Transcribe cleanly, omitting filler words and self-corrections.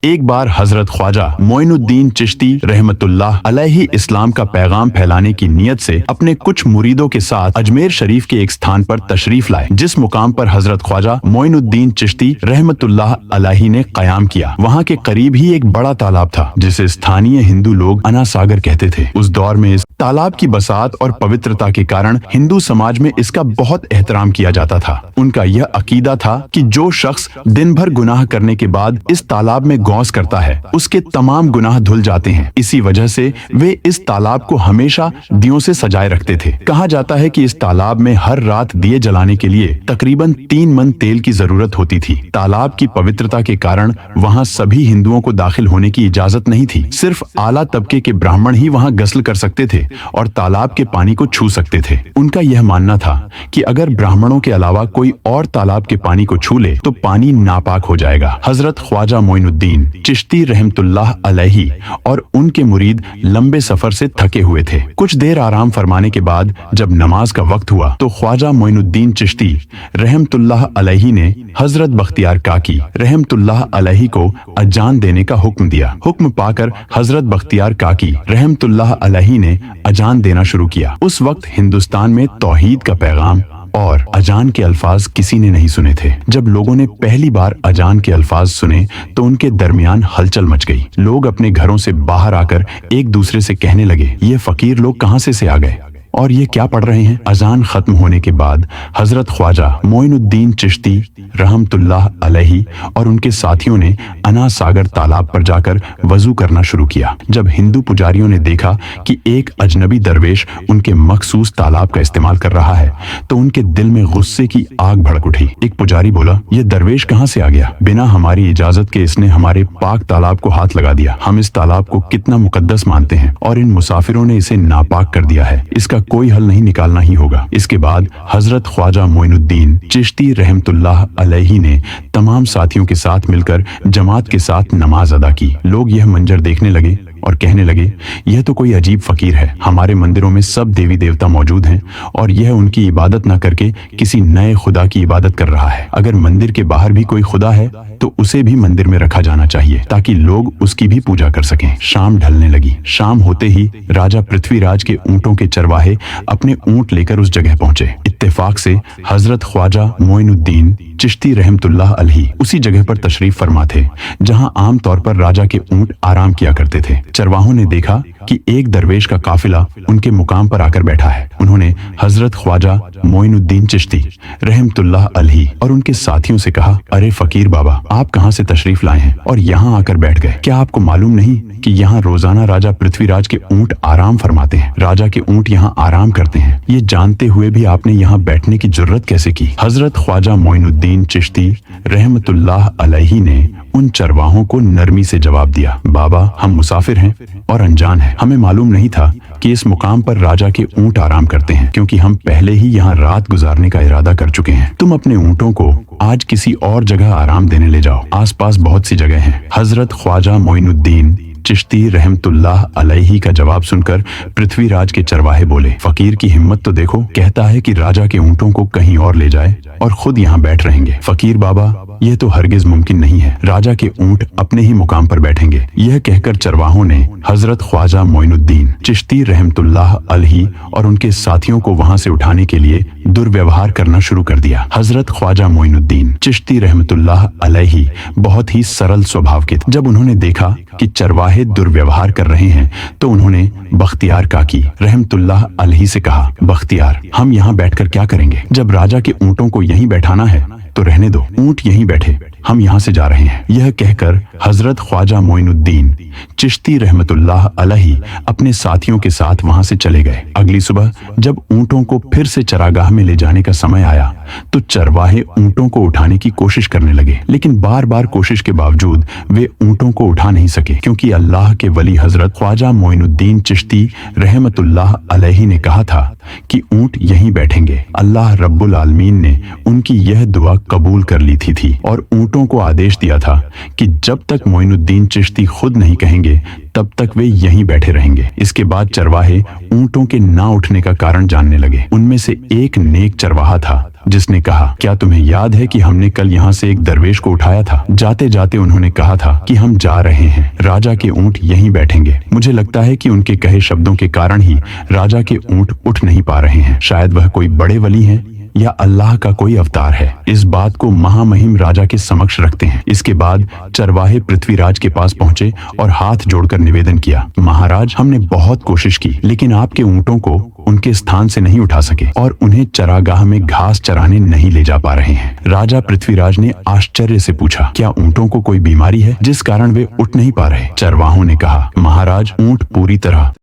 एक बार हजरत ख्वाजा मोइनुद्दीन चिश्ती रहमतुल्लाह अलैहि इस्लाम का पैगाम फैलाने की नीयत से अपने कुछ मुरीदों के साथ अजमेर शरीफ के एक स्थान पर तशरीफ लाए, जिस मुकाम पर हजरत ख्वाजा मोइनुद्दीन चिश्ती रहमतुल्लाह अलैहि ने कयाम किया। वहाँ के करीब ही एक बड़ा तालाब था जिसे स्थानीय हिंदू लोग अना सागर कहते थे। उस दौर में इस तालाब की बसात और पवित्रता के कारण हिंदू समाज में इसका बहुत एहतराम किया जाता था। उनका यह अकीदा था कि जो शख्स दिन भर गुनाह करने के बाद इस तालाब में गौस करता है उसके तमाम गुनाह धुल जाते हैं। इसी वजह से वे इस तालाब को हमेशा दियों से सजाए रखते थे। कहा जाता है कि इस तालाब में हर रात दिए जलाने के लिए तकरीबन 3 मन तेल की जरूरत होती थी। तालाब की पवित्रता के कारण वहाँ सभी हिंदुओं को दाखिल होने की इजाजत नहीं थी। सिर्फ आला तबके के ब्राह्मण ही वहाँ गस्ल कर सकते थे और तालाब के पानी को छू सकते थे। उनका यह मानना था कि अगर ब्राह्मणों के अलावा कोई और तालाब के पानी को छू ले तो पानी नापाक हो जाएगा। हजरत ख्वाजा मोइनुद्दीन चिश्ती रहमतुल्लाह अलैहि और उनके मुरीद लंबे सफर से थके हुए थे। कुछ देर आराम फरमाने के बाद जब नमाज का वक्त हुआ तो ख्वाजा मोइनुद्दीन चिश्ती रहमतुल्लाह अलैहि ने हजरत बख्तियार काकी रहमतुल्लाह अलैहि को अजान देने का हुक्म दिया। हुक्म पाकर हजरत बख्तियार काकी रहमतुल्लाह अलैहि ने अजान देना शुरू किया। उस वक्त हिंदुस्तान में तौहीद का पैगाम और अजान के अल्फाज किसी ने नहीं सुने थे। जब लोगों ने पहली बार अजान के अल्फाज सुने तो उनके दरमियान हलचल मच गई। लोग अपने घरों से बाहर आकर एक दूसरे से कहने लगे, ये फकीर लोग कहां से आ गए और ये क्या पढ़ रहे हैं। अजान खत्म होने के बाद हजरत ख्वाजा मोइनुद्दीन चिश्ती रहमतुल्लाह अलैहि और उनके साथियों ने अना सागर तालाब पर जाकर वजू करना शुरू किया। जब हिंदू पुजारियों ने देखा कि एक अजनबी दरवेश उनके मखसूस तालाब का इस्तेमाल कर रहा है तो उनके दिल में गुस्से की आग भड़क उठी। एक पुजारी बोला, यह दरवेश कहाँ से आ गया? बिना हमारी इजाजत के इसने हमारे पाक तालाब को हाथ लगा दिया। हम इस तालाब को कितना मुकद्दस मानते हैं और इन मुसाफिरों ने इसे नापाक कर दिया है। इसका कोई हल नहीं निकालना ही होगा। इसके बाद हजरत ख्वाजा मोइनुद्दीन चिश्ती रहमतुल्लाह अलैहि ने तमाम साथियों के साथ मिलकर जमात के साथ नमाज अदा की। लोग यह मंजर देखने लगे और कहने लगे, यह तो कोई अजीब फकीर है। हमारे मंदिरों में सब देवी देवता मौजूद हैं और यह उनकी इबादत न करके किसी नए खुदा की इबादत कर रहा है। अगर मंदिर के बाहर भी कोई खुदा है तो उसे भी मंदिर में रखा जाना चाहिए ताकि लोग उसकी भी पूजा कर सकें। शाम ढलने लगी। शाम होते ही राजा पृथ्वीराज के ऊंटों के चरवाहे अपने ऊंट लेकर उस जगह पहुंचे। इत्तेफाक से हजरत ख्वाजा मोइनुद्दीन चिश्ती रहमतुल्लाह अलैहि उसी जगह पर तशरीफ फरमा थे जहां आम तौर पर राजा के ऊंट आराम किया करते थे। चरवाहों ने देखा कि एक दरवेश का काफिला उनके मुकाम पर आकर बैठा है। उन्होंने हजरत ख्वाजा मोइनुद्दीन चिश्ती रहमतुल्लाह अलैहि और उनके साथियों से कहा, अरे फकीर बाबा, आप कहां से तशरीफ लाए हैं और यहाँ आकर बैठ गए? क्या आपको मालूम नहीं कि यहाँ रोजाना राजा पृथ्वीराज के ऊंट आराम फरमाते हैं? राजा के ऊंट यहाँ आराम करते हैं। ये जानते हुए भी आपने यहाँ बैठने की जुर्रत कैसे की? हजरत ख्वाजा मोइनुद्दीन चिश्ती रहमतुल्लाह अलैहि ने उन चरवाहों को नरमी से जवाब दिया, बाबा, हम मुसाफिर हैं और अनजान हैं। हमें मालूम नहीं था कि इस मुकाम पर राजा के ऊंट आराम करते हैं, क्योंकि हम पहले ही यहाँ रात गुजारने का इरादा कर चुके हैं। तुम अपने ऊंटों को आज किसी और जगह आराम देने ले जाओ। आसपास बहुत सी जगह हैं। हजरत ख्वाजा मोइनुद्दीन चिश्ती रहमतुल्लाह अलैहि का जवाब सुनकर पृथ्वीराज के चरवाहे बोले, फकीर की हिम्मत तो देखो, कहता है कि राजा के ऊंटों को कहीं और ले जाए और खुद यहाँ बैठ रहेंगे। फकीर बाबा, यह तो हरगिज मुमकिन नहीं है। राजा के ऊंट अपने ही मुकाम पर बैठेंगे। यह कहकर चरवाहों ने हजरत ख्वाजा मोइनुद्दीन चिश्ती रहमतुल्लाह अलैहि और उनके साथियों को वहां से उठाने के लिए दुर्व्यवहार करना शुरू कर दिया। हजरत ख्वाजा मोइनुद्दीन चिश्ती रहमतुल्लाह अलैहि बहुत ही सरल स्वभाव के थे। जब उन्होंने देखा कि चरवाहे दुर्व्यवहार कर रहे हैं तो उन्होंने बख्तियार काकी रहमतुल्लाह अलैहि से कहा, बख्तियार, हम यहाँ बैठकर क्या करेंगे? जब राजा के ऊंटों को यहीं बैठाना है तो रहने दो, ऊंट यहीं बैठे, हम यहाँ से जा रहे हैं। यह कहकर हजरत ख्वाजा मोइनुद्दीन चिश्ती रहमतुल्लाह अलैहि अपने साथियों के साथ वहां से चले गए। अगली सुबह जब ऊंटों को फिर से चरागाह में ले जाने का समय आया तो चरवाहे ऊंटों को उठाने की कोशिश करने लगे, लेकिन बार बार कोशिश के बावजूद वे ऊंटों को उठा नहीं सके, क्योंकि अल्लाह के वली हजरत ख्वाजा मोइनुद्दीन चिश्ती रहमतुल्लाह अलैहि ने कहा था कि ऊंट यहीं बैठेंगे। अल्लाह रब्बुल आलमीन ने उनकी यह दुआ कबूल कर ली थी और ऊंटों को आदेश दिया था कि जब तक मोइनुद्दीन चिश्ती खुद नहीं कहेंगे तब तक वे यहीं बैठे रहेंगे। इसके बाद चरवाहे ऊंटों के ना उठने का कारण जानने लगे। उनमें से एक नेक चरवाहा था जिसने कहा, क्या तुम्हें याद है कि हमने कल यहाँ से एक दरवेश को उठाया था? जाते जाते उन्होंने कहा था कि हम जा रहे हैं, राजा के ऊंट यहीं बैठेंगे। मुझे लगता है कि उनके कहे शब्दों के कारण ही राजा के ऊंट उठ नहीं पा रहे हैं। शायद वह कोई बड़े वली हैं या अल्लाह का कोई अवतार है। इस बात को महामहिम राजा के समक्ष रखते हैं। इसके बाद चरवाहे पृथ्वीराज के पास पहुंचे और हाथ जोड़कर निवेदन किया, महाराज, हमने बहुत कोशिश की, लेकिन आपके ऊंटों को उनके स्थान से नहीं उठा सके और उन्हें चरागाह में घास चराने नहीं ले जा पा रहे हैं। राजा पृथ्वीराज ने आश्चर्य से पूछा, क्या ऊंटों को कोई बीमारी है जिस कारण वे उठ नहीं पा रहे? चरवाहों ने कहा, महाराज, ऊंट पूरी तरह